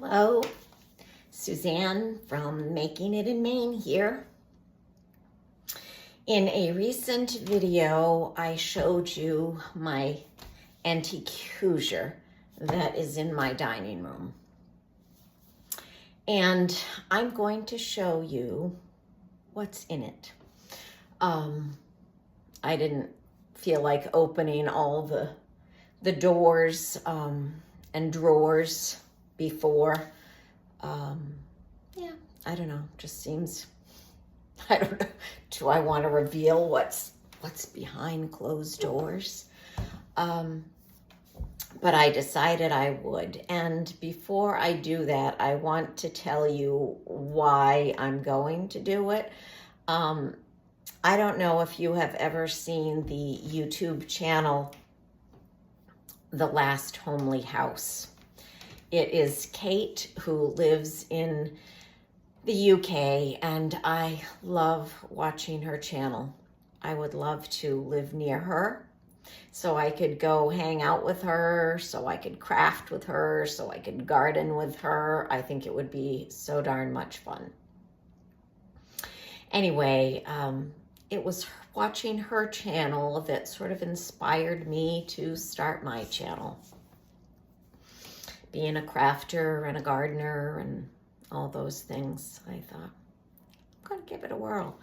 Hello, Suzanne from Making It in Maine here. In a recent video, I showed you my antique hoosier that is in my dining room. And I'm going to show you what's in it. I didn't feel like opening all the doors and drawers before. Yeah, I don't know, just seems, I don't know, do I want to reveal what's behind closed doors? But I decided I would. And before I do that, I want to tell you why I'm going to do it. I don't know if you have ever seen the YouTube channel, The Last Homely House. It is Kate, who lives in the UK, and I love watching her channel. I would love to live near her so I could go hang out with her, so I could craft with her, so I could garden with her. I think it would be so darn much fun. Anyway, it was watching her channel that sort of inspired me to start my channel. Being a crafter and a gardener and all those things, I thought, I'm going to give it a whirl.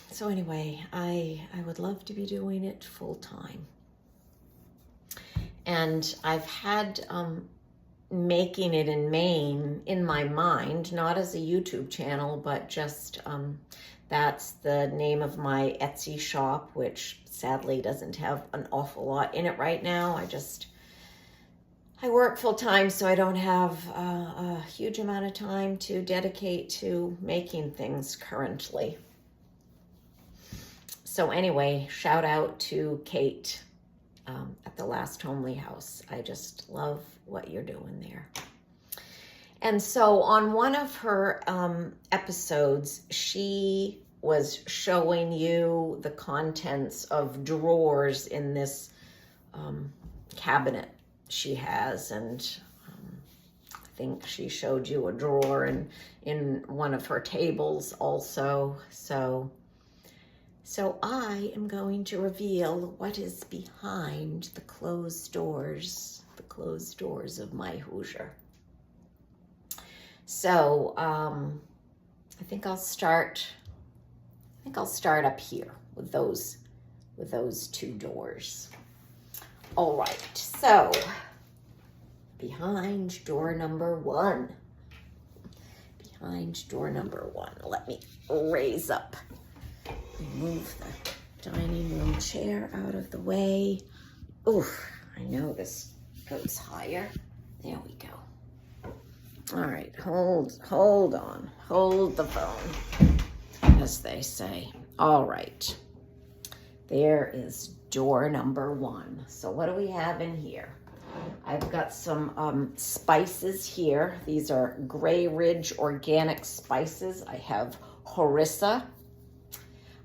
So anyway, I would love to be doing it full time. And I've had Making It in Maine in my mind, not as a YouTube channel, but just that's the name of my Etsy shop, which sadly doesn't have an awful lot in it right now. I work full time, so I don't have a huge amount of time to dedicate to making things currently. So anyway, shout out to Kate at The Last Homely House. I just love what you're doing there. And so on one of her episodes, she was showing you the contents of drawers in this cabinet she has, and I think she showed you a drawer in one of her tables also. So I am going to reveal what is behind the closed doors of my Hoosier. So I think I'll start up here with those two doors. All right, so behind door number one, let me raise up, move the dining room chair out of the way. Oof, I know this goes higher. There we go. All right, hold on, hold the phone, as they say. All right, there is door number one. So what do we have in here? I've got some spices here. These are Gray Ridge organic spices. I have harissa.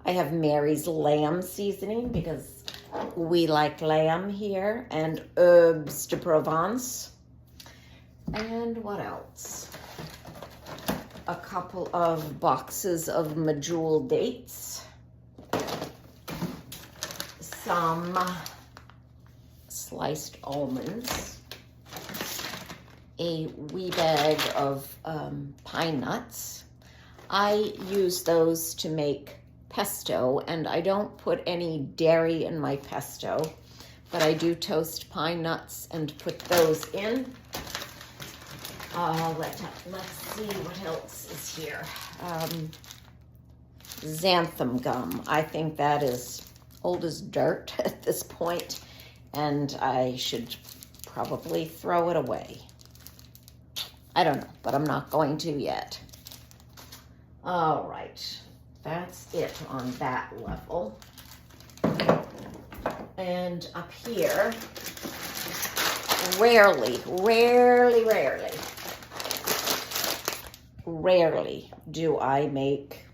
I have Mary's lamb seasoning because we like lamb here, and herbes de Provence. And what else? A couple of boxes of medjool dates. Some sliced almonds, a wee bag of pine nuts. I use those to make pesto, and I don't put any dairy in my pesto, but I do toast pine nuts and put those in. Let's see what else is here. Xanthan gum. I think that is old as dirt at this point, and I should probably throw it away. I don't know, but I'm not going to yet. All right, that's it on that level. And up here, rarely do I make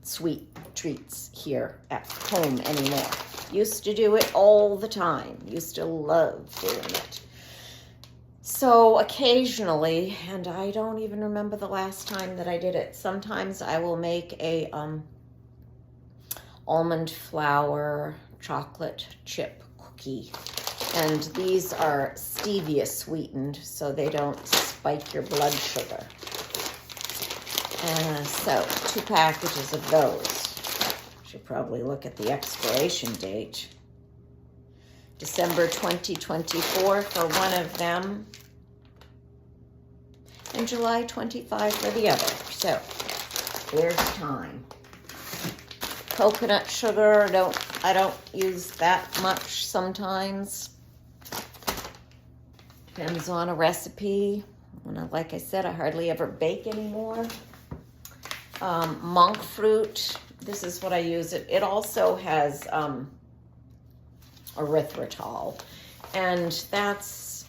sweet treats here at home anymore. Used to do it all the time. Used to love doing it. So occasionally, and I don't even remember the last time that I did it, sometimes I will make a almond flour chocolate chip cookie. And these are stevia sweetened, so they don't spike your blood sugar. So 2 packages of those. Should probably look at the expiration date. December 2024 for one of them, and July 25 for the other. So there's time. Coconut sugar, I don't use that much sometimes. Depends on a recipe. Like I said, I hardly ever bake anymore. Monk fruit, this is what I use. It also has erythritol, and that's,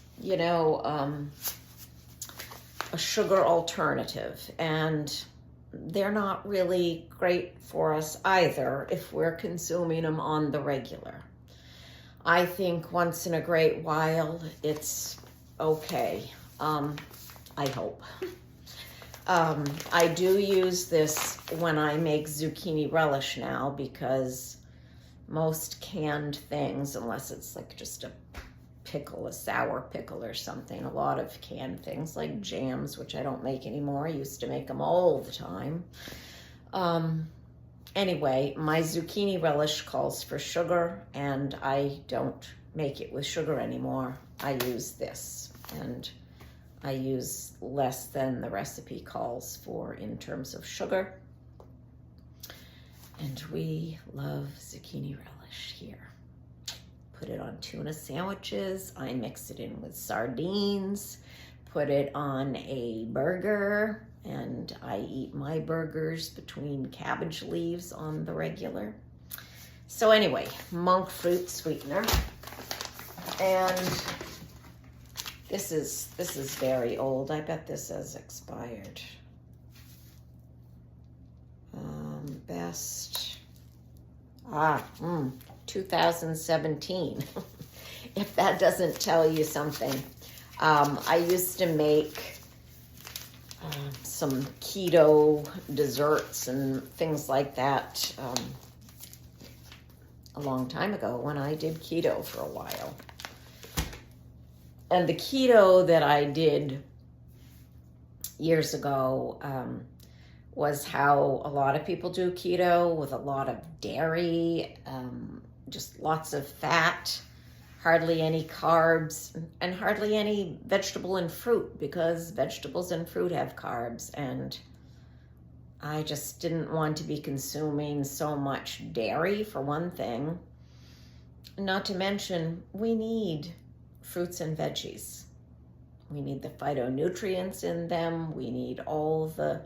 a sugar alternative, and they're not really great for us either if we're consuming them on the regular. I think once in a great while it's okay. I hope. I do use this when I make zucchini relish now, because most canned things, unless it's like just a pickle, a sour pickle or something, a lot of canned things like jams, which I don't make anymore. I used to make them all the time. Anyway, my zucchini relish calls for sugar, and I don't make it with sugar anymore. I use this, and I use less than the recipe calls for in terms of sugar. And we love zucchini relish here. Put it on tuna sandwiches. I mix it in with sardines. Put it on a burger. And I eat my burgers between cabbage leaves on the regular. So anyway, monk fruit sweetener. And this is very old. I bet this has expired. Best 2017. If that doesn't tell you something. I used to make some keto desserts and things like that a long time ago when I did keto for a while. And the keto that I did years ago was how a lot of people do keto, with a lot of dairy, just lots of fat, hardly any carbs, and hardly any vegetable and fruit, because vegetables and fruit have carbs, and I just didn't want to be consuming so much dairy, for one thing. Not to mention, we need fruits and veggies. We need the phytonutrients in them. We need all the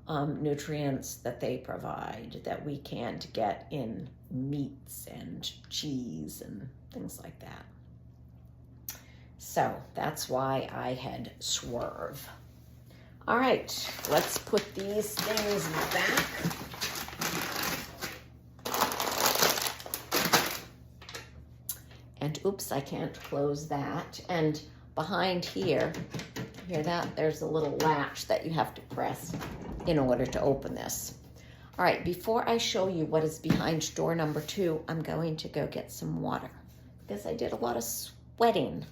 nutrients that they provide that we can't get in meats and cheese and things like that. So that's why I had swerve. All right, let's put these things back. And oops, I can't close that. And behind here, hear that? There's a little latch that you have to press in order to open this. All right, before I show you what is behind door number 2, I'm going to go get some water, because I did a lot of sweating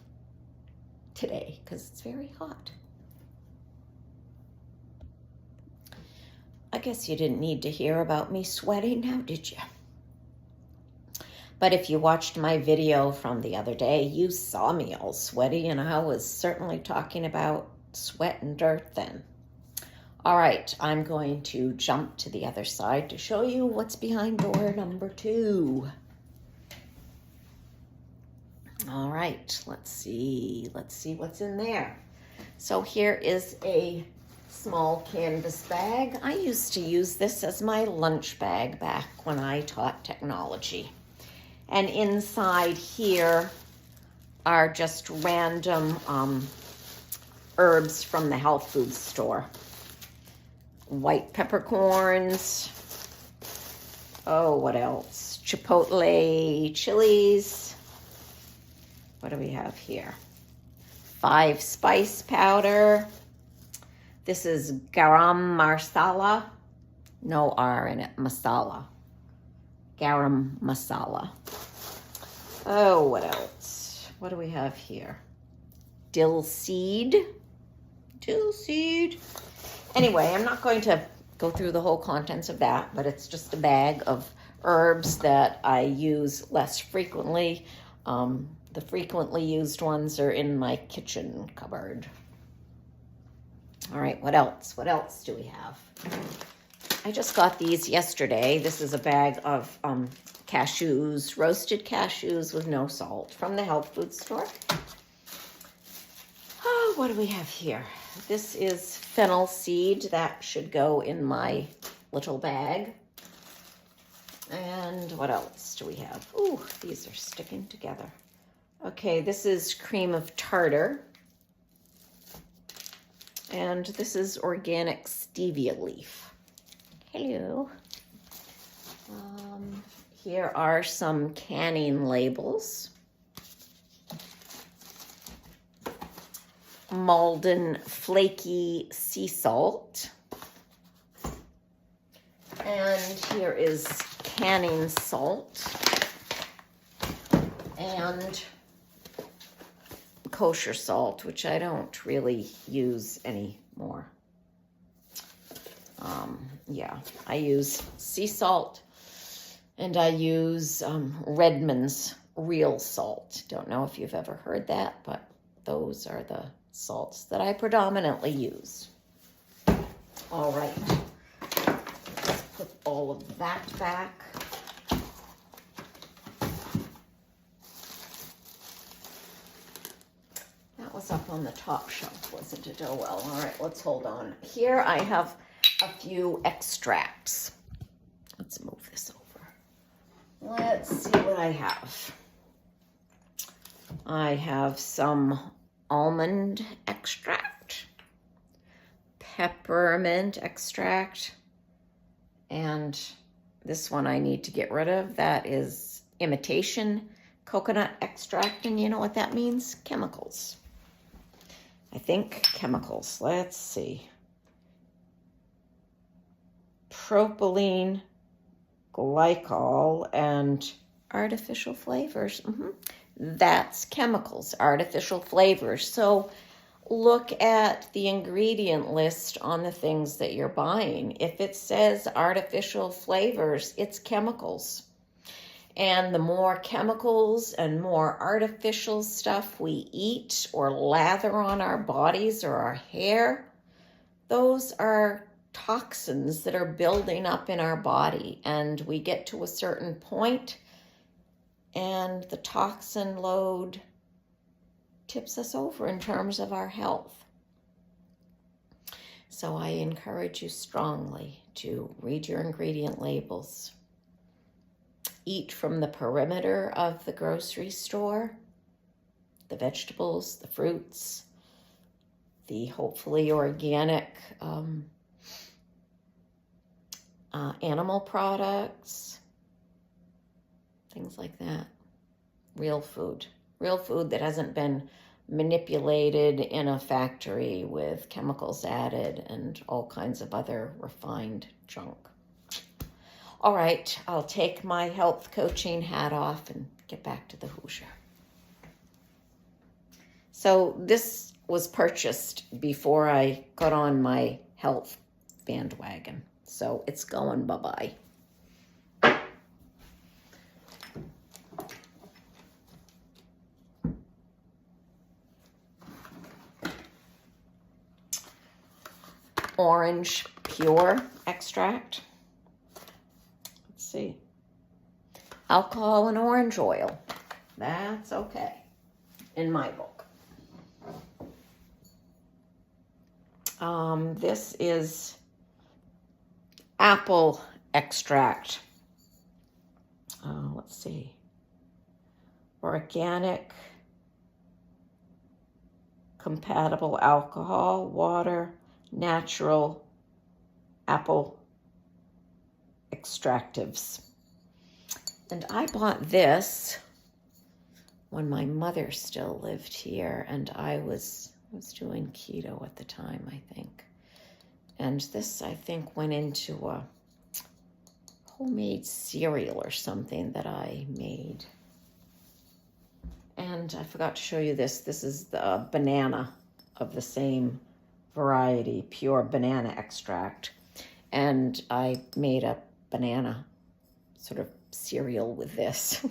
today because it's very hot. I guess you didn't need to hear about me sweating now, did you? But if you watched my video from the other day, you saw me all sweaty, and I was certainly talking about sweat and dirt then. All right, I'm going to jump to the other side to show you what's behind door number 2. All right, let's see what's in there. So here is a small canvas bag. I used to use this as my lunch bag back when I taught technology. And inside here are just random herbs from the health food store. White peppercorns. Oh, what else? Chipotle chilies. What do we have here? 5 spice powder. This is garam masala. No R in it, masala. Garam masala. Oh, what else? What do we have here? Dill seed. Dill seed. Anyway, I'm not going to go through the whole contents of that, but it's just a bag of herbs that I use less frequently. The frequently used ones are in my kitchen cupboard. All right, what else? What else do we have? I just got these yesterday. This is a bag of cashews, roasted cashews with no salt from the health food store. Oh, what do we have here? This is fennel seed. That should go in my little bag. And what else do we have? Ooh, these are sticking together. Okay, this is cream of tartar. And this is organic stevia leaf. Hello. Here are some canning labels. Malden flaky sea salt. And here is canning salt. And kosher salt, which I don't really use anymore. Yeah, I use sea salt and I use Redmond's real salt. Don't know if you've ever heard that, but those are the salts that I predominantly use. All right, let's put all of that back. That was up on the top shelf, wasn't it? Oh well, all right, let's hold on. Here I have a few extracts. Let's move this over. Let's see what I have. I have some almond extract, peppermint extract, and this one I need to get rid of. That is imitation coconut extract, and you know what that means? Chemicals. I think chemicals. Let's see. Propylene glycol and artificial flavors. That's chemicals, artificial flavors. So look at the ingredient list on the things that you're buying. If it says artificial flavors, it's chemicals. And the more chemicals and more artificial stuff we eat or lather on our bodies or our hair, those are toxins that are building up in our body, and we get to a certain point and the toxin load tips us over in terms of our health. So I encourage you strongly to read your ingredient labels. Eat from the perimeter of the grocery store, the vegetables, the fruits, the hopefully organic animal products, things like that. Real food that hasn't been manipulated in a factory with chemicals added and all kinds of other refined junk. All right, I'll take my health coaching hat off and get back to the Hoosier. So this was purchased before I got on my health bandwagon. So it's going bye-bye. Orange pure extract. Let's see. Alcohol and orange oil. That's okay in my book. This is apple extract. Let's see. Organic, compatible alcohol, water, natural apple extractives. And I bought this when my mother still lived here, and I was doing keto at the time, I think. And this, I think, went into a homemade cereal or something that I made. And I forgot to show you this. This is the banana of the same variety, pure banana extract. And I made a banana sort of cereal with this.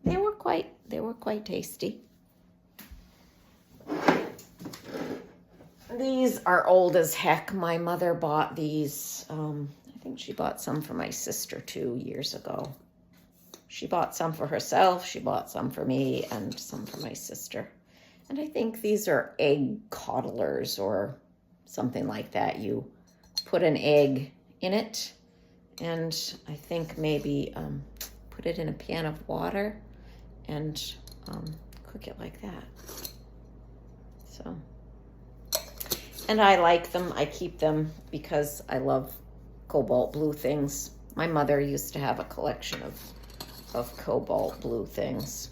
They were quite tasty. These are old as heck. My mother bought these. I think she bought some for my sister 2 years ago. She bought some for herself, she bought some for me, and some for my sister. And I think these are egg coddlers or something like that. You put an egg in it, and I think maybe put it in a pan of water and cook it like that. So, and I like them. I keep them because I love cobalt blue things. My mother used to have a collection of cobalt blue things.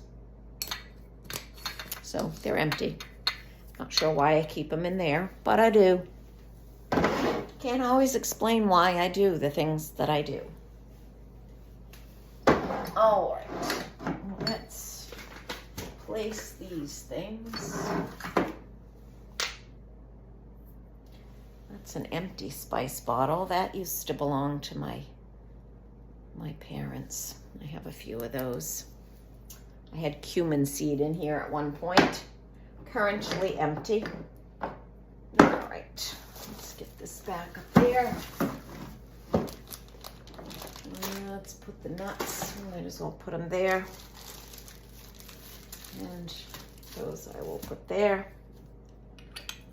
So they're empty. Not sure why I keep them in there, but I do. Can't always explain why I do the things that I do. All right, let's place these things. That's an empty spice bottle. That used to belong to my parents. I have a few of those. I had cumin seed in here at one point. Currently empty. All right, let's get this back up there. Let's put the nuts. Might as well put them there. And those I will put there.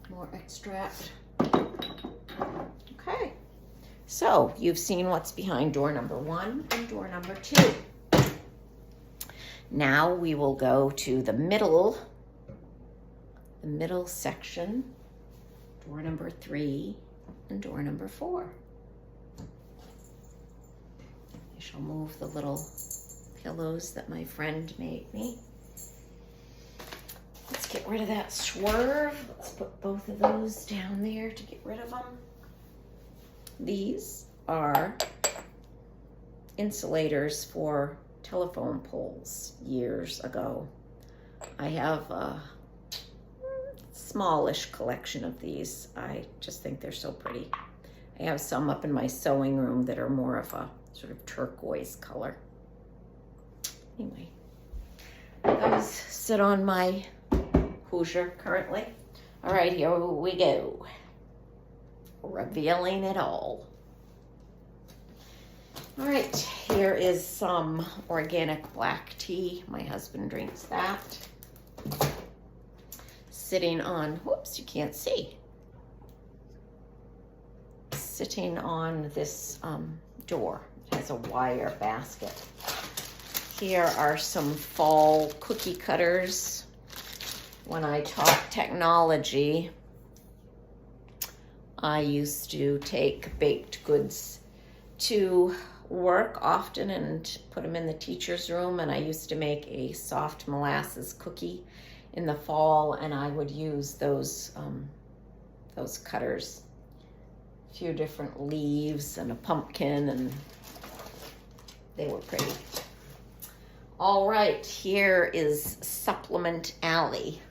More extract. Okay. So you've seen what's behind door number 1 and door number 2. Now we will go to the middle section, door number 3 and door number 4. I shall move the little pillows that my friend made me. Let's get rid of that swerve. Let's put both of those down there to get rid of them. These are insulators for telephone poles years ago. I have a smallish collection of these. I just think they're so pretty. I have some up in my sewing room that are more of a sort of turquoise color. Anyway, those sit on my Hoosier currently. All right, here we go. Revealing it all. All right, here is some organic black tea. My husband drinks that. Sitting on, whoops, you can't see. Sitting on this door. It has a wire basket. Here are some fall cookie cutters. When I taught technology, I used to take baked goods to work often and put them in the teacher's room, and I used to make a soft molasses cookie in the fall, and I would use those cutters. A few different leaves and a pumpkin, and they were pretty. All right, here is Supplement Alley.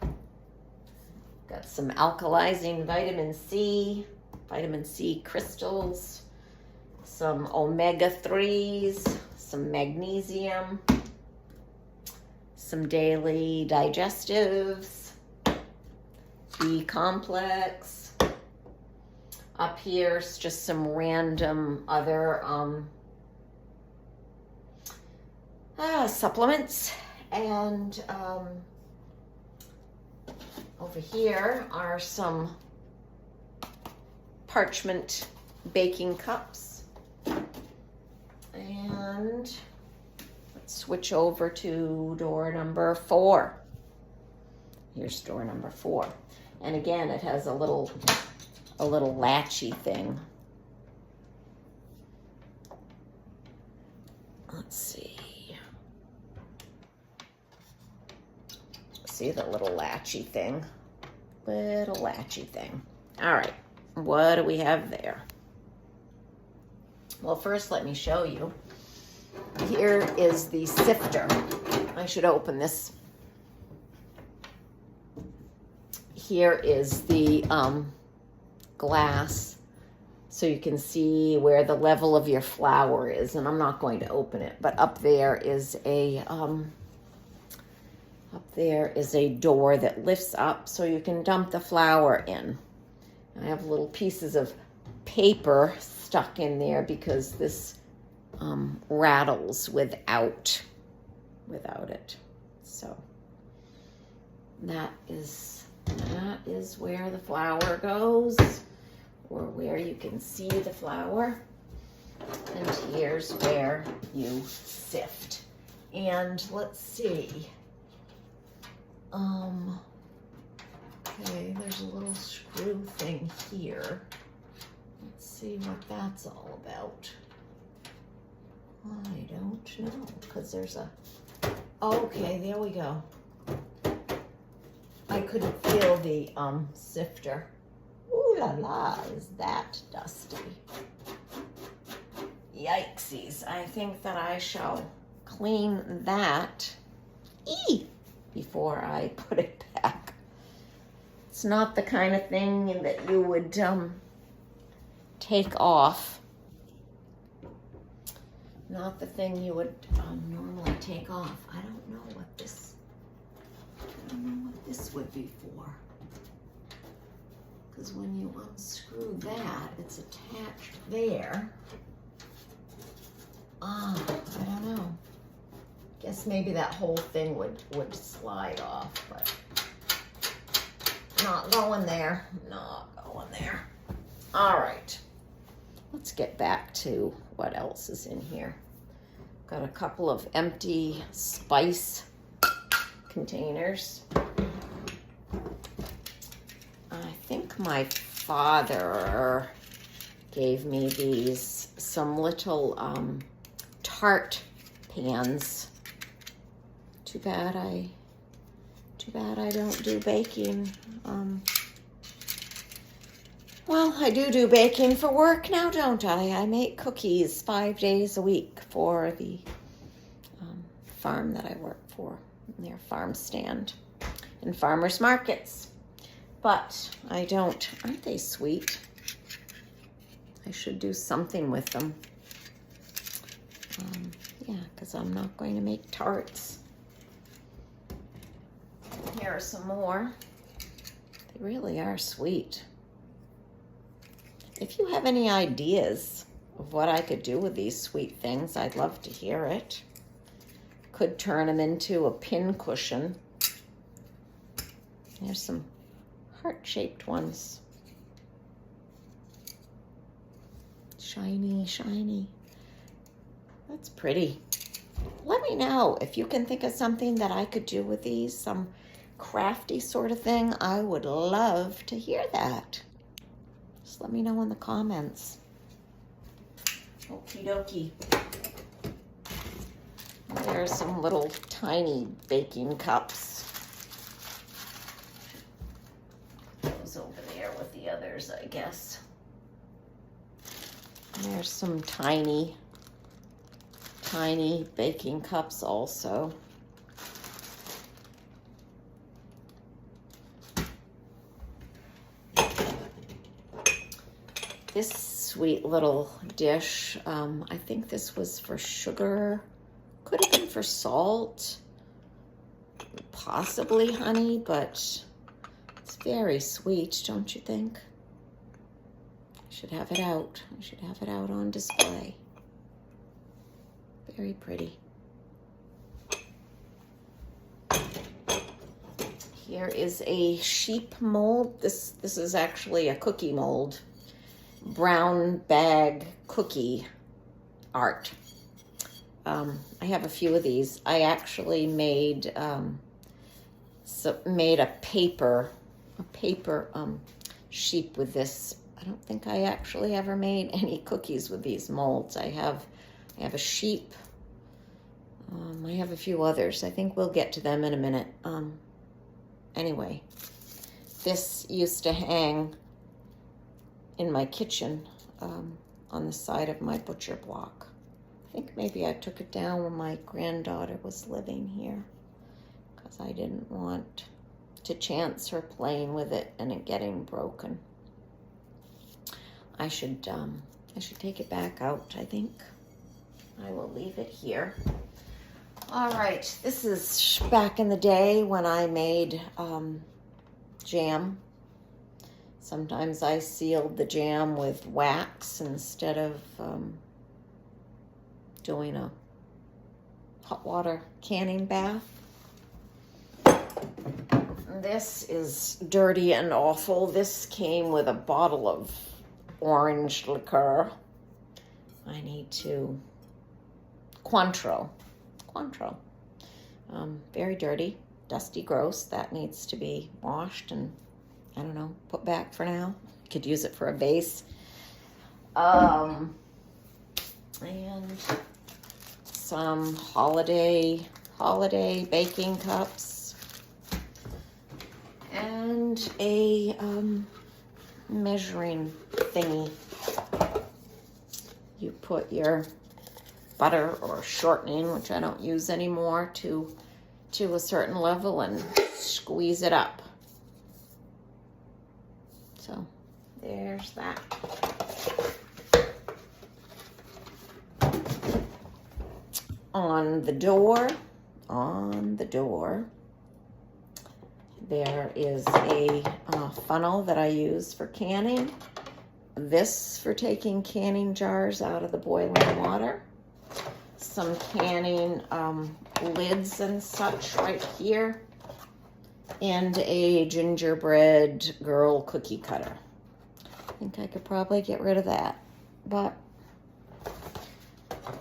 Got some alkalizing vitamin C crystals, some omega-3s, some magnesium, some daily digestives, B-complex. Up here's just some random other supplements, and over here are some parchment baking cups. And let's switch over to door number 4. Here's door number 4. And again, it has a little latchy thing. Let's see. see the little latchy thing. Little latchy thing. All right, what do we have there? Well, first let me show you. Here is the sifter. I should open this. Here is the glass, so you can see where the level of your flour is. And I'm not going to open it, but up there is a door that lifts up so you can dump the flour in. I have little pieces of paper stuck in there because this rattles without it. So that is where the flour goes, or where you can see the flour. And here's where you sift. And let's see. Okay, there's a little screw thing here. Let's see what that's all about. I don't know, because there's a... Okay, there we go. I couldn't feel the sifter. Ooh la la, is that dusty. Yikesies. I think that I shall clean that before I put it back. It's not the kind of thing that you would take off. Not the thing you would normally take off. I don't know what this would be for. Because when you unscrew that, it's attached there. I don't know. Guess maybe that whole thing would slide off, but not going there. Not going there. All right. Let's get back to what else is in here. Got a couple of empty spice containers. I think my father gave me these, some little tart pans. Too bad I don't do baking. Well, I do baking for work now, don't I? I make cookies 5 days a week for the farm that I work for, their farm stand and farmers markets. But I don't. Aren't they sweet? I should do something with them. Yeah, because I'm not going to make tarts. Here are some more. They really are sweet. If you have any ideas of what I could do with these sweet things, I'd love to hear it. Could turn them into a pin cushion. There's some heart-shaped ones. Shiny, shiny. That's pretty. Let me know if you can think of something that I could do with these, some crafty sort of thing. I would love to hear that. Just let me know in the comments. Okie dokie. There's some little tiny baking cups. Put those over there with the others, I guess. And there's some tiny baking cups also. This sweet little dish, I think this was for sugar, could have been for salt, possibly honey, but it's very sweet, don't you think? I should have it out. I should have it out on display. Very pretty. Here is a sheep mold. This is actually a cookie mold. Brown bag cookie art. I have a few of these. I actually made a paper sheep with this. I don't think I actually ever made any cookies with these molds. I have a sheep. I have a few others. I think we'll get to them in a minute. Anyway, this used to hang in my kitchen on the side of my butcher block. I think maybe I took it down when my granddaughter was living here because I didn't want to chance her playing with it and it getting broken. I should take it back out, I think. I will leave it here. All right, this is back in the day when I made jam. Sometimes I sealed the jam with wax instead of doing a hot water canning bath. This is dirty and awful. This came with a bottle of orange liqueur. I need to Cointreau. Very dirty, dusty, gross. That needs to be washed and, I don't know, put back for now. Could use it for a base. And some holiday baking cups. And a measuring thingy. You put your butter or shortening, which I don't use anymore, to a certain level and squeeze it up. So there's that. On the door, there is a funnel that I use for canning. This for taking canning jars out of the boiling water. Some canning lids and such right here. And a gingerbread girl cookie cutter. I think I could probably get rid of that, but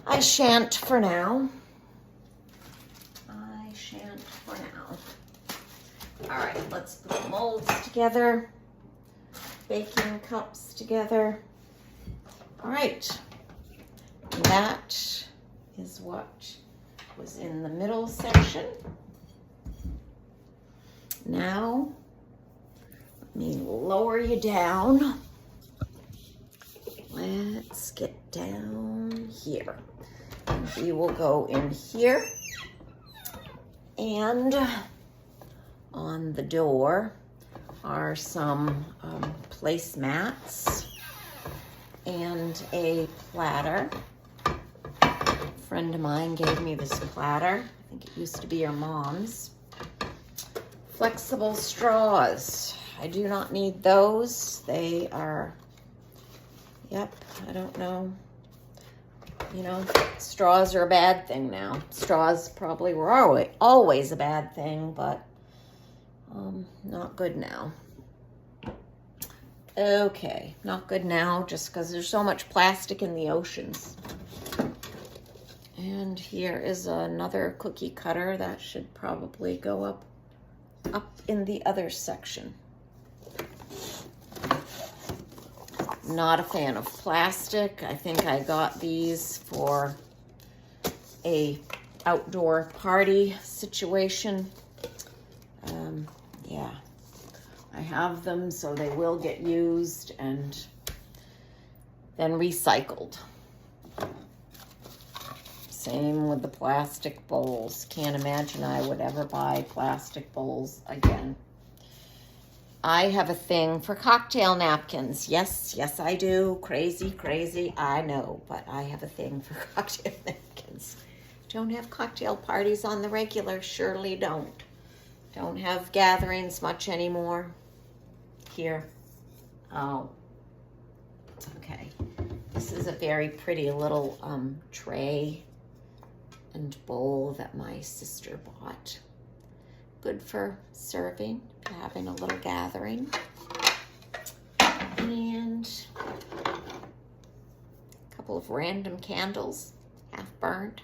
I shan't for now. All right, let's put the molds together, baking cups together. All right, that is what was in the middle section. Now, let me lower you down. Let's get down here. We will go in here, and on the door are some placemats and a platter. A friend of mine gave me this platter. I think it used to be her mom's. Flexible straws. I do not need those. They are, yep, I don't know. You know, straws are a bad thing now. Straws probably were always a bad thing, but not good now. Okay, not good now just because there's so much plastic in the oceans. And here is another cookie cutter that should probably go up in the other section. Not a fan of plastic. I think I got these for a outdoor party situation. Yeah, I have them so they will get used and then recycled. Same with the plastic bowls. Can't imagine I would ever buy plastic bowls again. I have a thing for cocktail napkins. Yes, I do. Crazy, I know. But I have a thing for cocktail napkins. Don't have cocktail parties on the regular. Surely don't. Don't have gatherings much anymore. Here. Oh. Okay. This is a very pretty little tray and bowl that my sister bought. Good for serving, having a little gathering. And a couple of random candles, half burned.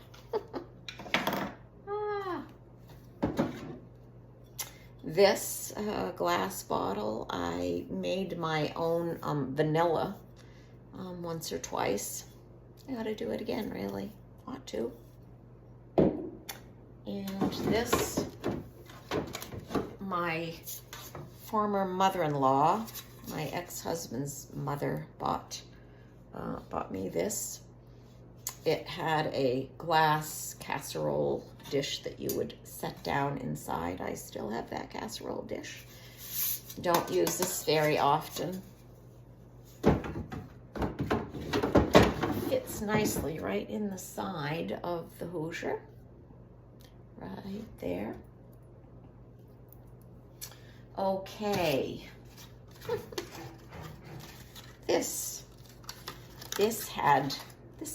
This glass bottle, I made my own vanilla once or twice. I gotta do it again, really. Ought to. And this my former mother-in-law, my ex-husband's mother, bought me this. It had a glass casserole dish that you would set down inside. I still have that casserole dish. Don't use this very often. Fits nicely right in the side of the Hoosier. Right there. Okay. This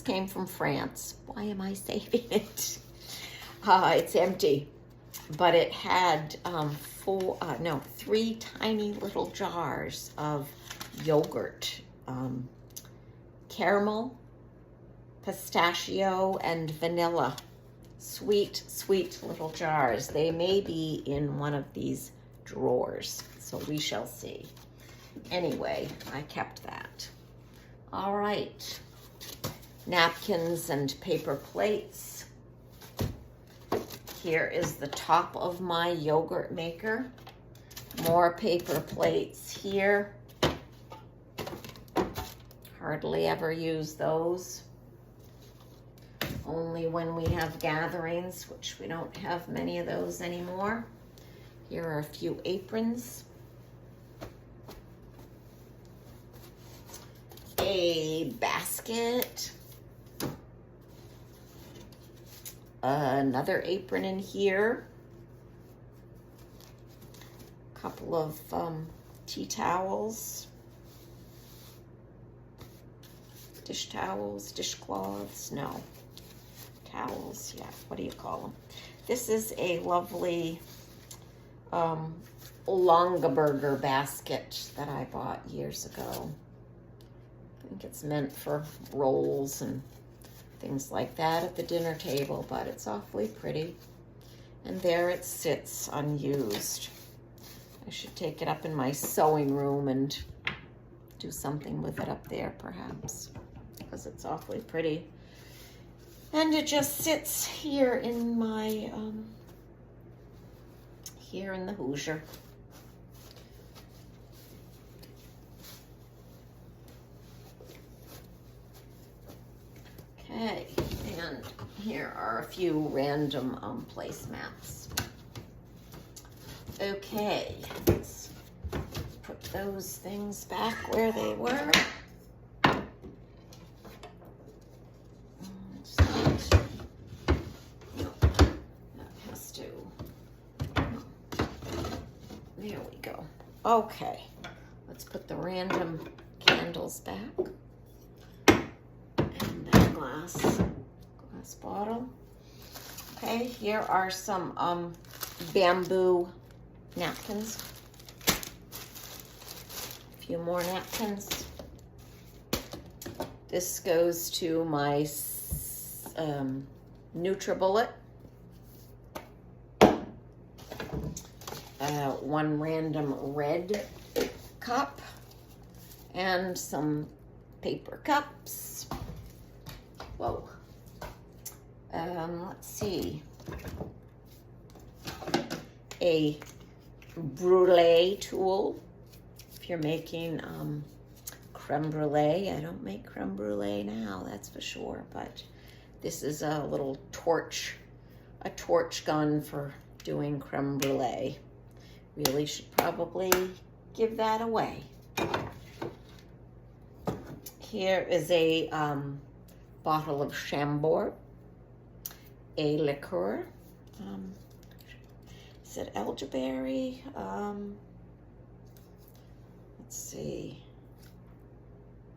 came from France. Why am I saving it? It's empty, but it had three tiny little jars of yogurt, caramel, pistachio, and vanilla. Sweet, sweet little jars. They may be in one of these drawers, so we shall see. Anyway, I kept that. All right. Napkins and paper plates. Here is the top of my yogurt maker. More paper plates here. Hardly ever use those. Only when we have gatherings, which we don't have many of those anymore. Here are a few aprons. A basket. Another apron in here. A couple of tea towels. Dish towels, dishcloths, no. Towels, yeah, what do you call them? This is a lovely Longaberger basket that I bought years ago. I think it's meant for rolls and things like that at the dinner table, but it's awfully pretty. And there it sits unused. I should take it up in my sewing room and do something with it up there perhaps, because it's awfully pretty. And it just sits here in my, here in the Hoosier. Okay, and here are a few random placemats. Okay, let's put those things back where they were. There we go. Okay, let's put the random candles back. And that glass bottle. Okay, here are some bamboo napkins. A few more napkins. This goes to my NutriBullet. One random red cup and some paper cups. Whoa. Let's see. A brulee tool. If you're making creme brulee, I don't make creme brulee now, that's for sure, but this is a little torch gun for doing creme brulee. Really should probably give that away. Here is a bottle of Chambord, a liqueur. Is it elderberry? Let's see.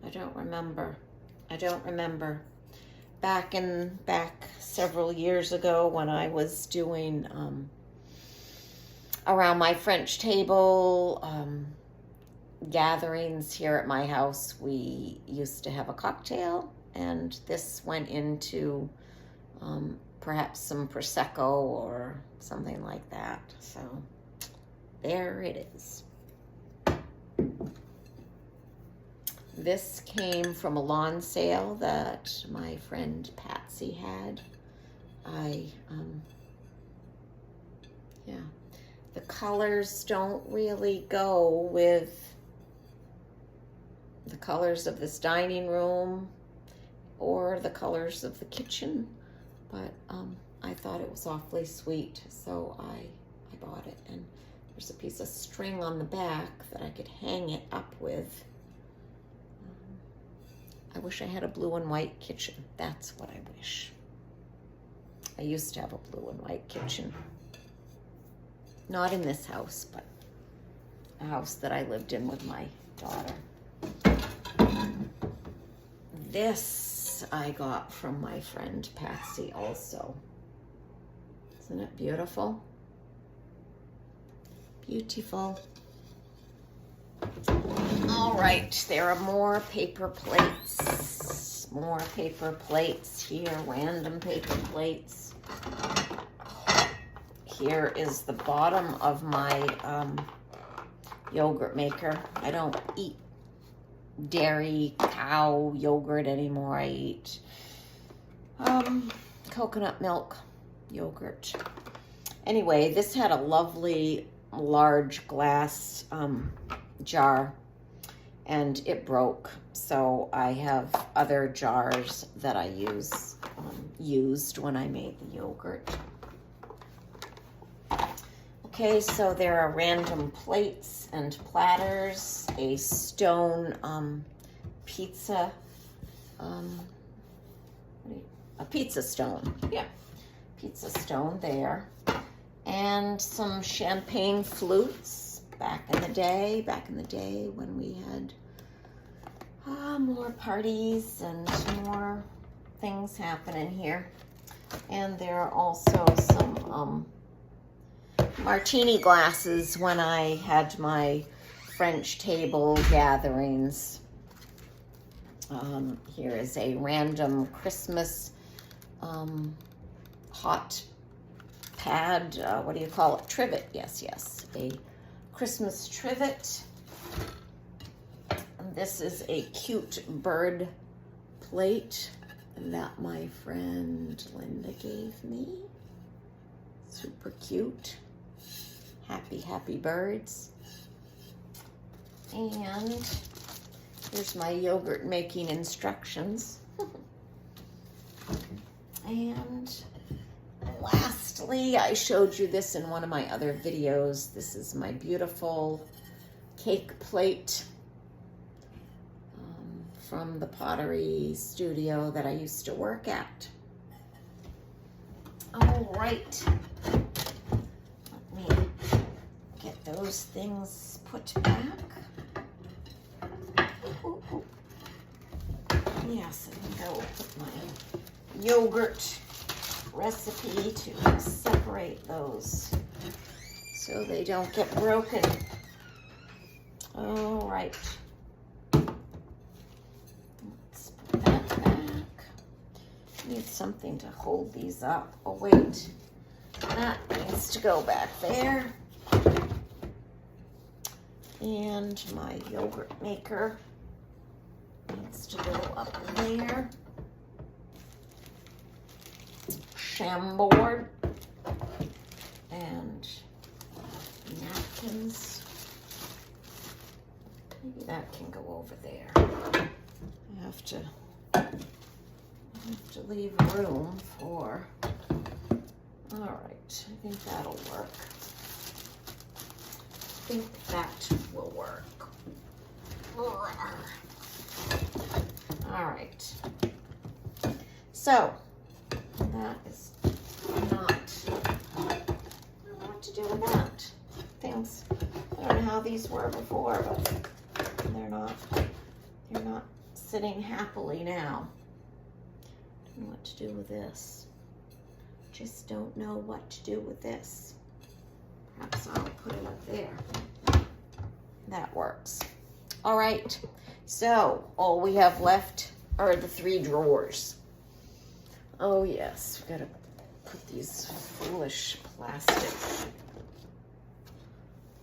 I don't remember. Back several years ago when I was doing around my French table gatherings here at my house, we used to have a cocktail, and this went into perhaps some Prosecco or something like that. So there it is. This came from a lawn sale that my friend Patsy had. the colors don't really go with the colors of this dining room or the colors of the kitchen, but I thought it was awfully sweet, so I bought it. And there's a piece of string on the back that I could hang it up with. I wish I had a blue and white kitchen. That's what I wish. I used to have a blue and white kitchen. Not in this house, but a house that I lived in with my daughter. This I got from my friend Patsy also. Isn't it beautiful? Beautiful. All right, there are more paper plates. More paper plates here, random paper plates. Here is the bottom of my yogurt maker. I don't eat dairy cow yogurt anymore. I eat coconut milk yogurt. Anyway, this had a lovely large glass jar and it broke, so I have other jars that I used when I made the yogurt. Okay, so there are random plates and platters, a stone pizza, a pizza stone, yeah, pizza stone there, and some champagne flutes back in the day when we had more parties and more things happening here. And there are also some martini glasses when I had my French table gatherings. Here is a random Christmas hot pad, what do you call it? Trivet, yes, a Christmas trivet. And this is a cute bird plate that my friend Linda gave me. Super cute. Happy birds. And here's my yogurt making instructions. And lastly, I showed you this in one of my other videos. This is my beautiful cake plate from the pottery studio that I used to work at. All right. Let me get those things put back. Ooh. Yes, I think I will put my yogurt recipe to separate those so they don't get broken. All right. Let's put that back. Need something to hold these up. Oh, wait. That needs to go back there. And my yogurt maker needs to go up there. Shamboard and napkins. Maybe that can go over there. I have to leave room for. All right, I think that'll work. I think that will work. All right. So that is not. I don't know what to do with that. Things. I don't know how these were before, but they're not sitting happily now. Don't know what to do with this. Just don't know what to do with this. Perhaps I'll put it up there. That works. All right. So all we have left are the 3 drawers. Oh yes, we gotta put these foolish plastic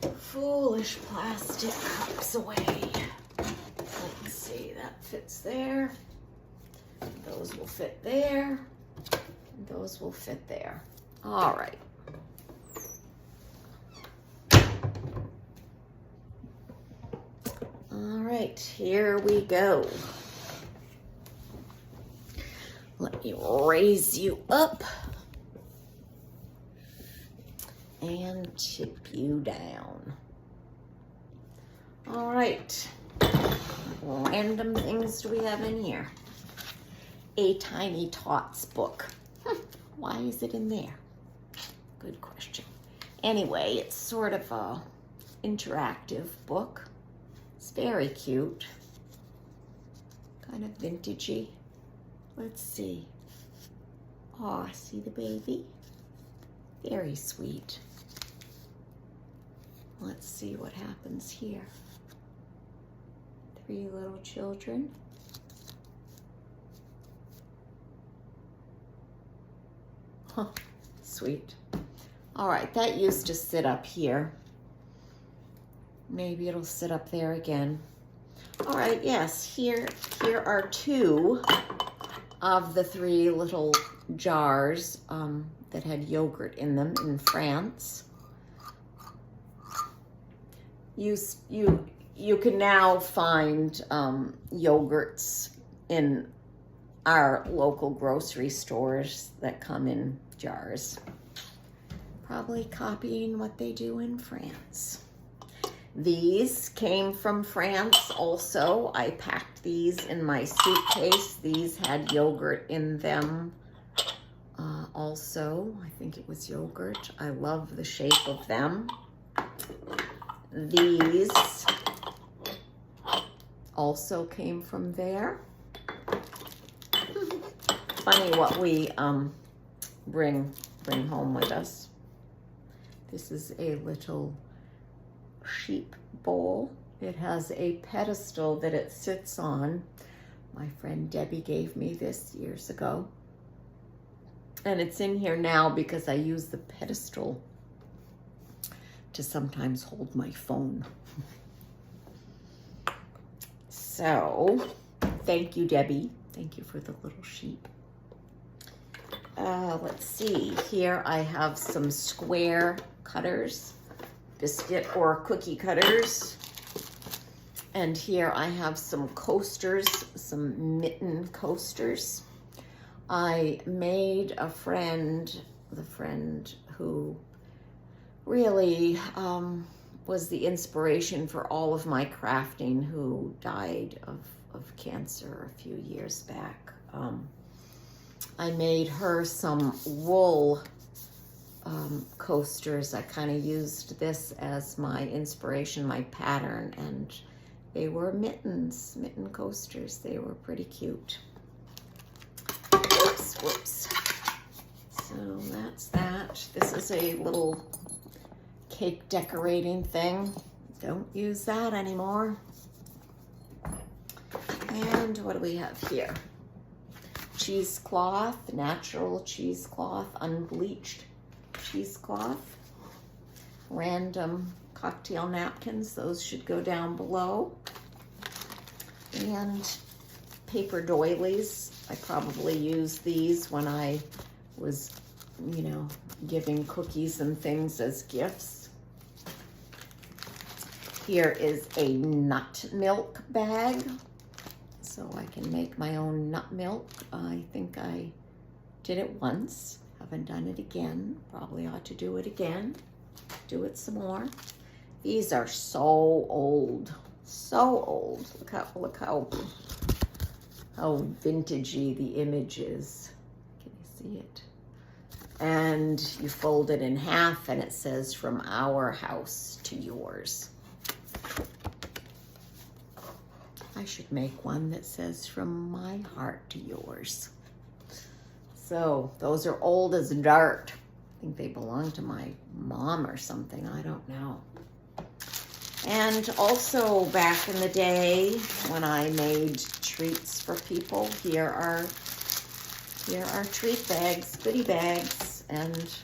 cups away. Let's see, that fits there. Those will fit there. Those will fit there. All right. All right, here we go. Let me raise you up and tip you down. All right, what random things do we have in here? A Tiny Tots book. Why is it in there? Good question. Anyway, it's sort of a interactive book. It's very cute. Kind of vintagey. Let's see. Aw, see the baby? Very sweet. Let's see what happens here. 3 little children. Huh, sweet. All right, that used to sit up here. Maybe it'll sit up there again. All right, yes, here are 2 of the 3 little jars that had yogurt in them in France. You can now find yogurts in our local grocery stores that come in jars. Probably copying what they do in France. These came from France also. I packed these in my suitcase. These had yogurt in them also. I think it was yogurt. I love the shape of them. These also came from there. Funny what we bring home with us. This is a little sheep bowl. It has a pedestal that it sits on. My friend Debbie gave me this years ago. And it's in here now because I use the pedestal to sometimes hold my phone. So, thank you, Debbie. Thank you for the little sheep. Let's see. Here I have some square cutters, biscuit or cookie cutters. And here I have some coasters, some mitten coasters. I made the friend who really was the inspiration for all of my crafting, who died of cancer a few years back. I made her some wool coasters. I kind of used this as my inspiration, my pattern, and they were mitten coasters. They were pretty cute. Whoops. So that's that. This is a little cake decorating thing. Don't use that anymore. And what do we have here? Cheesecloth, natural cheesecloth, unbleached cheesecloth. Random cocktail napkins, those should go down below. And paper doilies. I probably used these when I was, giving cookies and things as gifts. Here is a nut milk bag, so I can make my own nut milk. I think I did it once. Haven't done it again. Probably ought to do it again. Do it some more. These are so old. So old. Look how vintagey the image is. Can you see it? And you fold it in half and it says, "From our house to yours." I should make one that says, "From my heart to yours." So those are old as dirt. I think they belong to my mom or something. I don't know. And also back in the day when I made treats for people, here are treat bags, goodie bags, and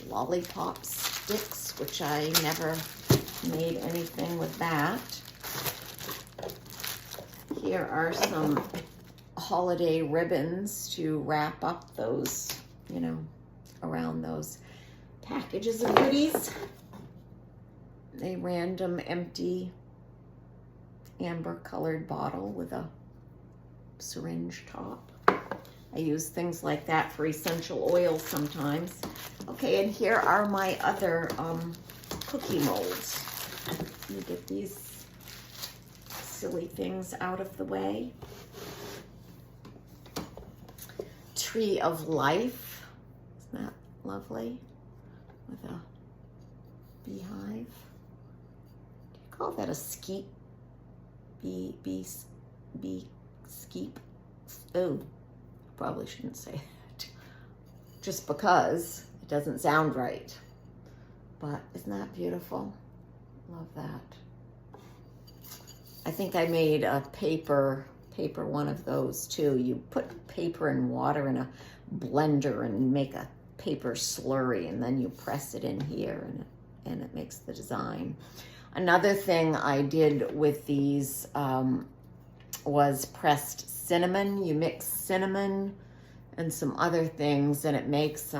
lollipop sticks, which I never made anything with that. Here are some holiday ribbons to wrap up those, around those packages of goodies. A random empty amber colored bottle with a syringe top. I use things like that for essential oils sometimes. Okay, and here are my other cookie molds. Let me get these silly things out of the way. Tree of Life. Isn't that lovely? With a beehive. Do you call that a skeep? Skeep? Oh, probably shouldn't say that. Just because it doesn't sound right. But isn't that beautiful? Love that. I think I made a paper one of those too. You put paper and water in a blender and make a paper slurry, and then you press it in here and it makes the design. Another thing I did with these was pressed cinnamon. You mix cinnamon and some other things and it makes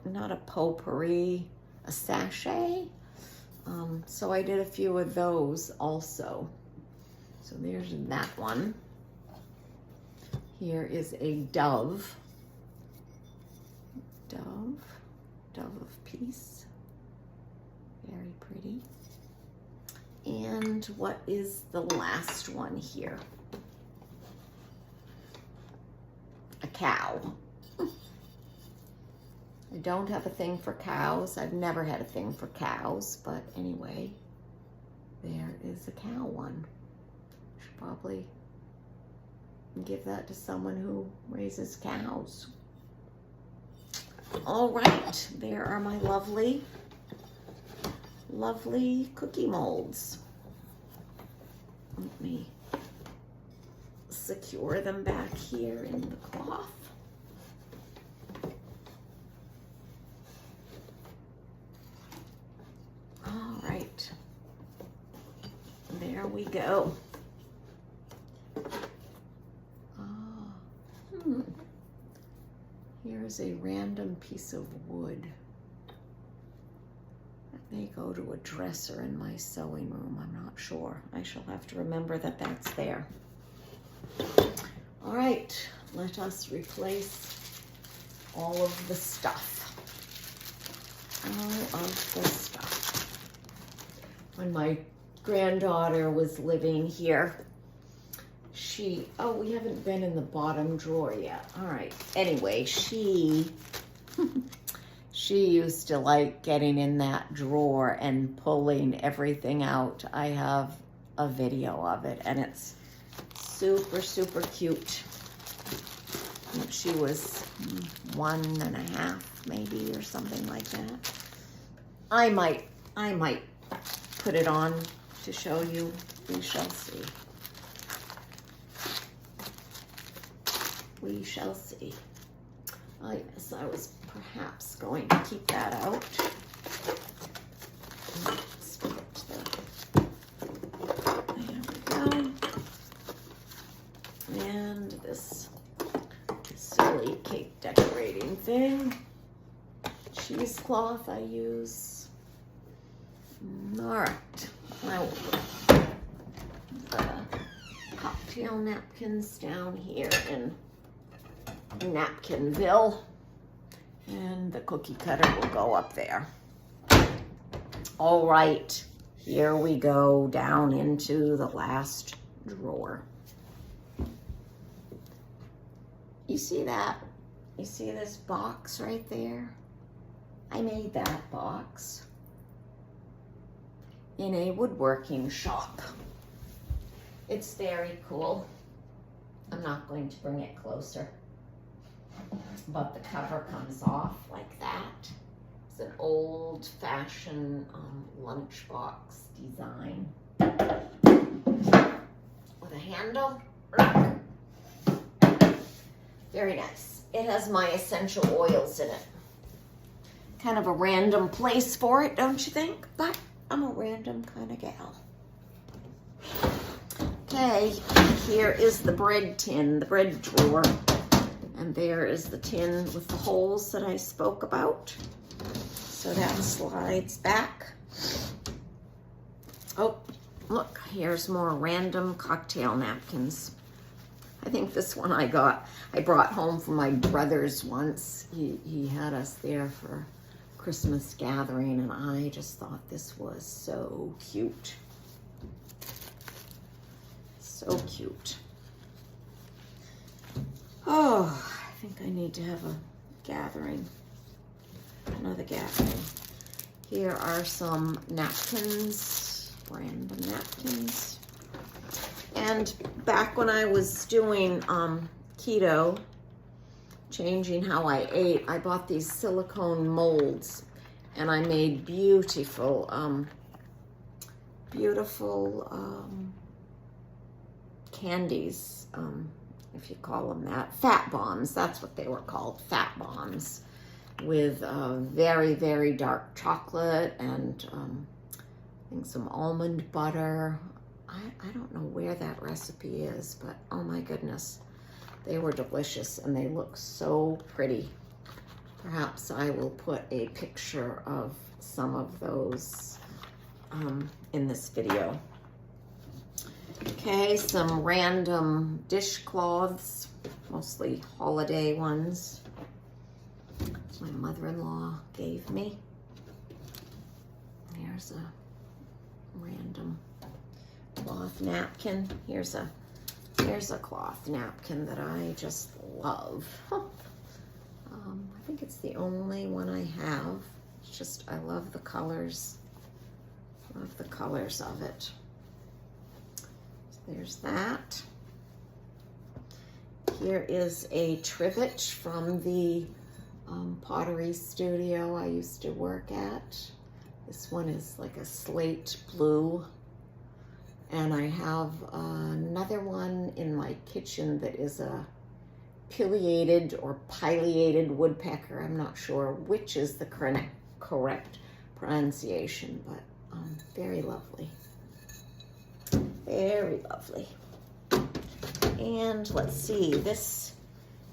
not a potpourri, a sachet. So I did a few of those also. So there's that one. Here is a dove. Dove of peace. Very pretty. And what is the last one here? A cow. I don't have a thing for cows. I've never had a thing for cows, but anyway, there is a cow one. Should probably give that to someone who raises cows. All right, there are my lovely cookie molds. Let me secure them back here in the cloth. All right, there we go. Here's a random piece of wood. That may go to a dresser in my sewing room. I'm not sure. I shall have to remember that that's there. All right, let us replace all of the stuff. All of the stuff. When my granddaughter was living here, we haven't been in the bottom drawer yet. All right. Anyway, she used to like getting in that drawer and pulling everything out. I have a video of it and it's super, super cute. And she was 1.5 maybe or something like that. I might put it on to show you. We shall see. We shall see. Oh yes, I was perhaps going to keep that out. Let's put there we go. And this silly cake decorating thing. Cheesecloth I use. All right, I will put the cocktail napkins down here in Napkinville, and the cookie cutter will go up there. All right, here we go down into the last drawer. You see that? You see this box right there? I made that box in a woodworking shop. It's very cool. I'm not going to bring it closer. But the cover comes off like that. It's an old-fashioned lunchbox design with a handle. Very nice. It has my essential oils in it. Kind of a random place for it, don't you think? But I'm a random kind of gal. Okay, here is the bread tin, the bread drawer. And there is the tin with the holes that I spoke about. So that slides back. Oh, look, here's more random cocktail napkins. I think this one I brought home from my brother's once. He had us there for Christmas gathering, and I just thought this was so cute. So cute. Oh, I think I need to have a gathering. Another gathering. Here are some napkins, random napkins. And back when I was doing keto, changing how I ate, I bought these silicone molds, and I made beautiful candies, if you call them that. Fat bombs, that's what they were called, fat bombs, with very, very dark chocolate and I think some almond butter. I don't know where that recipe is, but oh my goodness, they were delicious and they look so pretty. Perhaps I will put a picture of some of those in this video. Okay, some random dishcloths, mostly holiday ones. My mother-in-law gave me. Here's a random cloth napkin. Here's a cloth napkin that I just love. I think it's the only one I have. It's just, I love the colors. Love the colors of it. So there's that. Here is a trivet from the pottery studio I used to work at. This one is like a slate blue. And I have another one in my kitchen that is a pileated or pileated woodpecker. I'm not sure which is the correct pronunciation, but very lovely. Very lovely. And let's see, this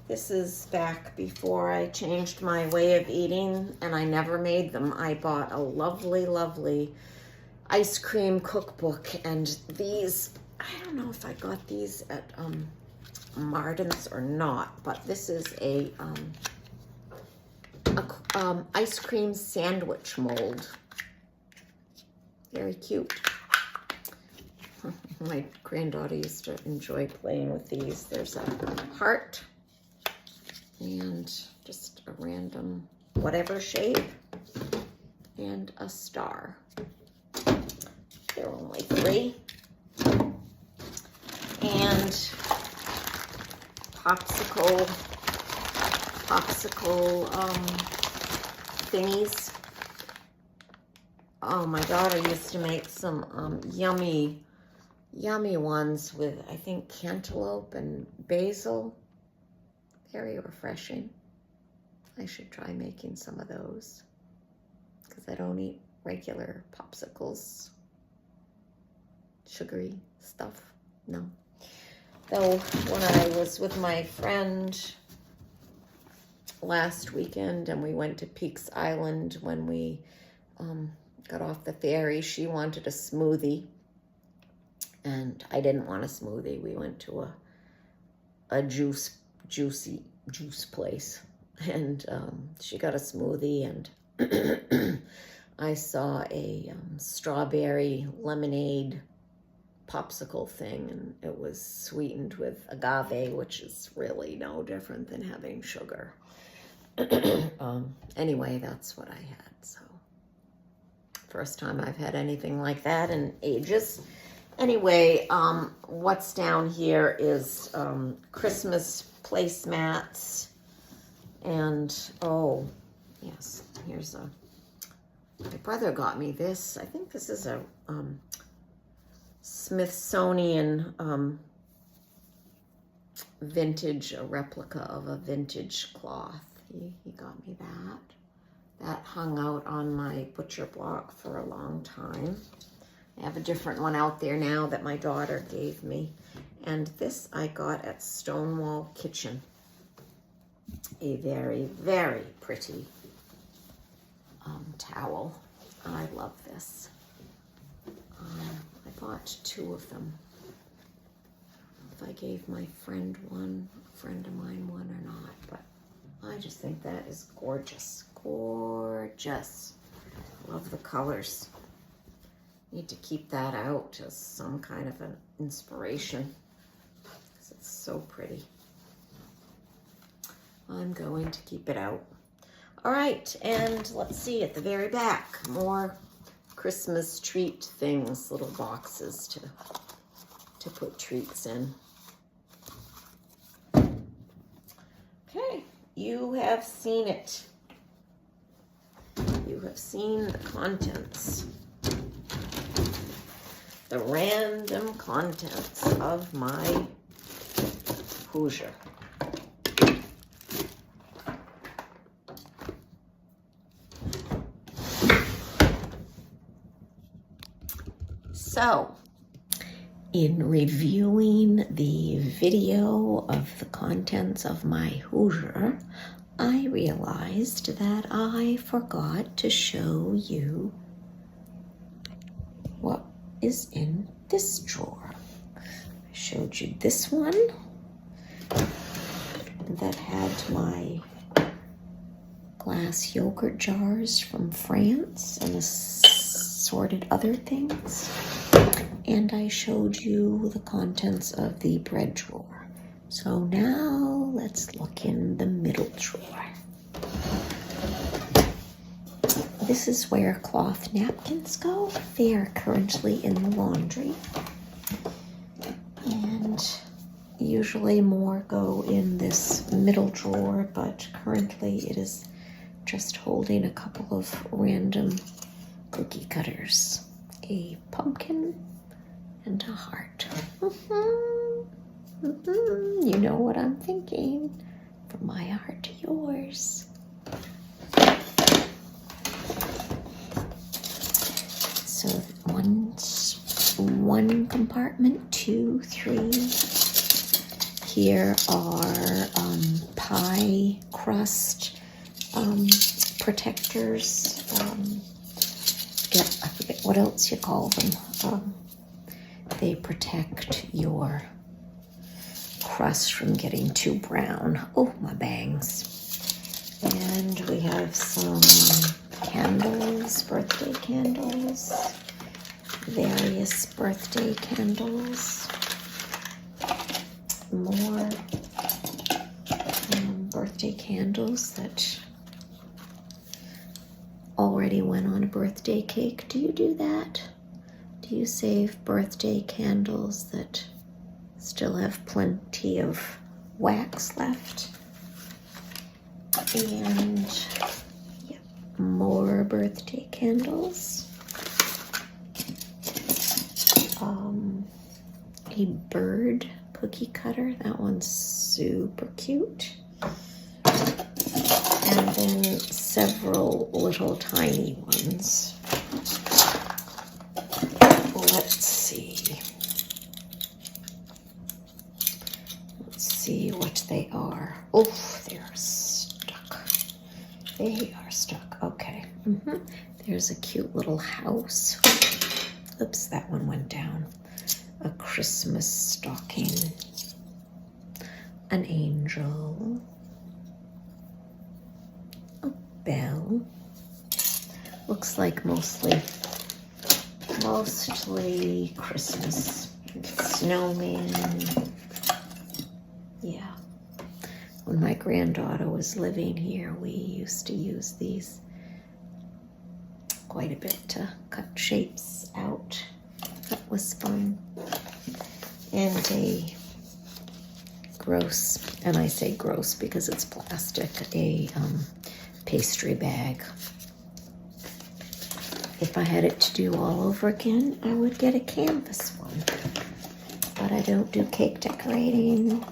is back before I changed my way of eating, and I never made them. I bought a lovely, lovely ice cream cookbook, and these, I don't know if I got these at Martin's or not, but this is a ice cream sandwich mold. Very cute. My granddaughter used to enjoy playing with these. There's a heart and just a random whatever shape and a star. There are only 3. And popsicle thingies. Oh, my daughter used to make some yummy ones with, I think, cantaloupe and basil. Very refreshing. I should try making some of those because I don't eat regular popsicles. Sugary stuff, no. Though when I was with my friend last weekend and we went to Peaks Island, when we got off the ferry, she wanted a smoothie and I didn't want a smoothie. We went to a juicy juice place, and she got a smoothie, and I saw a strawberry lemonade popsicle thing, and it was sweetened with agave, which is really no different than having sugar. Anyway, that's what I had. So first time I've had anything like that in ages. Anyway, what's down here is Christmas placemats, and oh yes, here's my brother got me this. I think this is a Smithsonian vintage, a replica of a vintage cloth. He got me that. That hung out on my butcher block for a long time. I have a different one out there now that my daughter gave me. And this I got at Stonewall Kitchen. A very, very pretty towel. I love this. got 2 of them. If I gave my friend one, a friend of mine one or not, but I just think that is gorgeous. Gorgeous. Love the colors. Need to keep that out as some kind of an inspiration because it's so pretty. I'm going to keep it out. All right, and let's see at the very back, more Christmas treat things, little boxes to put treats in. Okay, you have seen it. You have seen the contents. The random contents of my Hoosier. So, in reviewing the video of the contents of my Hoosier, I realized that I forgot to show you what is in this drawer. I showed you this one that had my glass yogurt jars from France and assorted other things. And I showed you the contents of the bread drawer. So now let's look in the middle drawer. This is where cloth napkins go. They are currently in the laundry. And usually more go in this middle drawer, but currently it is just holding a couple of random cookie cutters. A pumpkin and a heart. You know what I'm thinking. From my heart to yours. So one compartment, 2, 3. Here are pie crust protectors. I forget what else you call them. They protect your crust from getting too brown. Oh, my bangs. And we have some candles, birthday candles, various birthday candles, more birthday candles that already went on a birthday cake. Do you do that? Do you save birthday candles that still have plenty of wax left? And yeah, more birthday candles. A bird cookie cutter. That one's super cute. And then several little tiny ones. Let's see what they are. Oh, they're stuck. They are stuck. Okay. There's a cute little house. Oops, that one went down. A Christmas stocking. An angel. A bell. Looks like mostly Christmas. Snowman. Yeah. When my granddaughter was living here, we used to use these quite a bit to cut shapes out. That was fun. And a gross, and I say gross because it's plastic, a pastry bag. If I had it to do all over again, I would get a canvas one. But I don't do cake decorating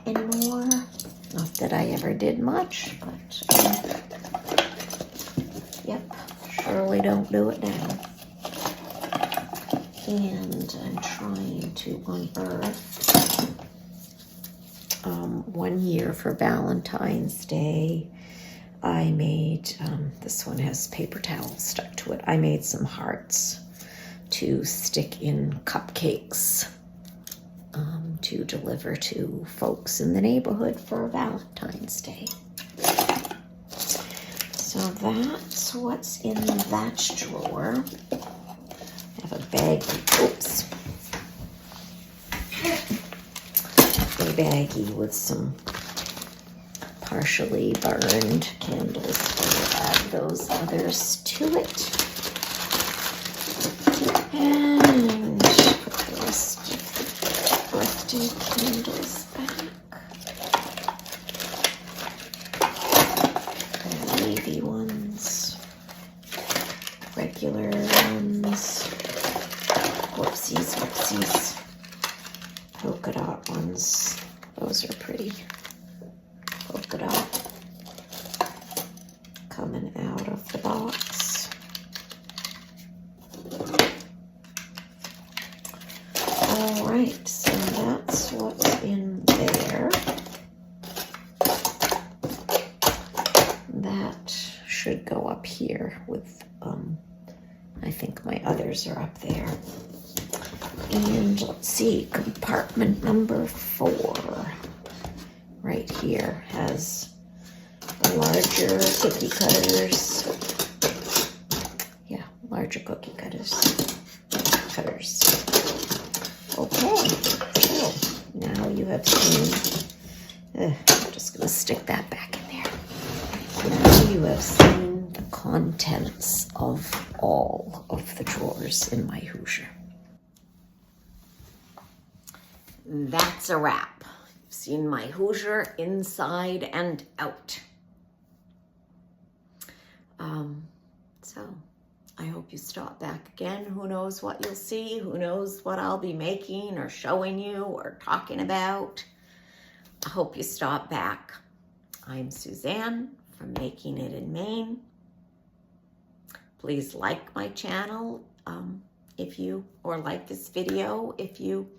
anymore. Not that I ever did much, but yep, surely don't do it now. And I'm trying to unearth 1 year for Valentine's Day. I made, this one has paper towels stuck to it. I made some hearts to stick in cupcakes to deliver to folks in the neighborhood for Valentine's Day. So that's what's in that drawer. I have a baggie, oops. A baggie with some partially burned candles. I'll add those others to it. And put the rest of the birthday candles back. The wavy ones, regular ones, whoopsies, whoopsies, polka dot ones. Those are pretty. Polka dot coming out of the box. All right, so that's what's in there. That should go up here with, I think my others are up there. And let's see, compartment number 4 right here has larger cookie cutters. Yeah, larger cookie cutters. Okay, so now you have seen, I'm just gonna stick that back in there. Now you have seen the contents of all of the drawers in my Hoosier. That's a wrap. You've seen my Hoosier inside and out. So I hope you stop back again. Who knows what you'll see? Who knows what I'll be making or showing you or talking about? I hope you stop back. I'm Suzanne from Making It in Maine. Please like my channel or like this video if you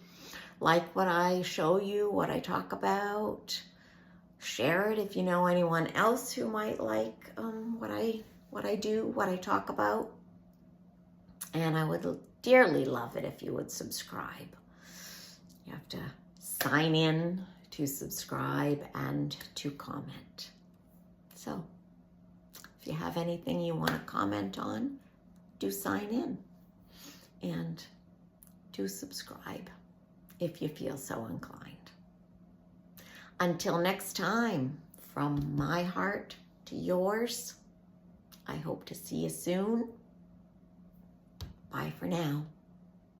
like what I show you, what I talk about. Share it if you know anyone else who might like what I do, what I talk about. And I would dearly love it if you would subscribe. You have to sign in to subscribe and to comment. So if you have anything you want to comment on, do sign in and do subscribe if you feel so inclined. Until next time, from my heart to yours, I hope to see you soon. Bye for now.